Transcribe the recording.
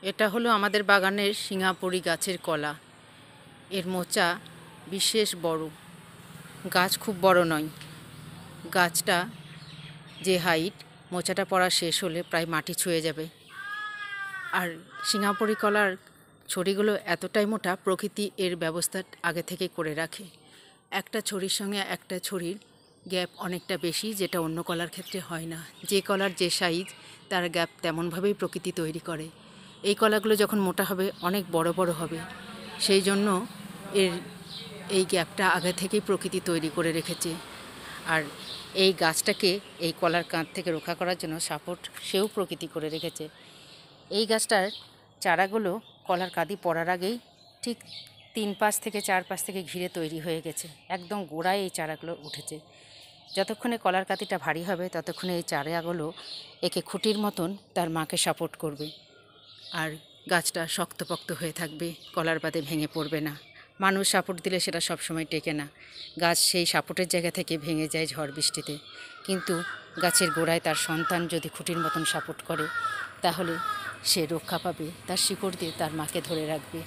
এটা হলো আমাদের বাগানের সিঙ্গাপুরি গাছের কলা। এর মোচা বিশেষ বড়, গাছ খুব বড় নয়। গাছটা যে হাইট, মোচাটা পড়া শেষ হলে প্রায় মাটি ছুঁয়ে যাবে। আর সিঙ্গাপুরি কলার ছড়িগুলো এতটাই মোটা, প্রকৃতি এর ব্যবস্থা আগে থেকে করে রাখে। একটা ছড়ির সঙ্গে একটা ছড়ির গ্যাপ অনেকটা বেশি, যেটা অন্য কলার ক্ষেত্রে হয় না। যে কলার যে সাইজ, তার গ্যাপ তেমনভাবেই প্রকৃতি তৈরি করে। এই কলাগুলো যখন মোটা হবে অনেক বড় বড় হবে, সেই জন্য এর এই গ্যাপটা আগে থেকেই প্রকৃতি তৈরি করে রেখেছে। আর এই গাছটাকে এই কলার কাঁধ থেকে রক্ষা করার জন্য সাপোর্ট সেও প্রকৃতি করে রেখেছে। এই গাছটার চারাগুলো কলার কাঁদি পড়ার আগেই ঠিক 3 পাশ থেকে 4 পাশ থেকে ঘিরে তৈরি হয়ে গেছে। একদম গোড়ায় এই চারাগুলো উঠেছে। যতক্ষণে কলার কাঁদিটা ভারী হবে ততক্ষণে এই চারাগুলো একে খুঁটির মতন তার মাকে সাপোর্ট করবে। আর গাছটা শক্তপোক্ত হয়ে থাকবে, কলার বাদে ভেঙে পড়বে না। মানুষ সাপোর্ট দিলে সেটা সবসময় টেকে না, গাছ সেই সাপোর্টের জায়গা থেকে ভেঙে যায় ঝড় বৃষ্টিতে। কিন্তু গাছের গোড়ায় তার সন্তান যদি খুঁটির মতন সাপোর্ট করে, তাহলে সে রক্ষা পাবে, তার শিকড় দিয়ে তার মাকে ধরে রাখবে।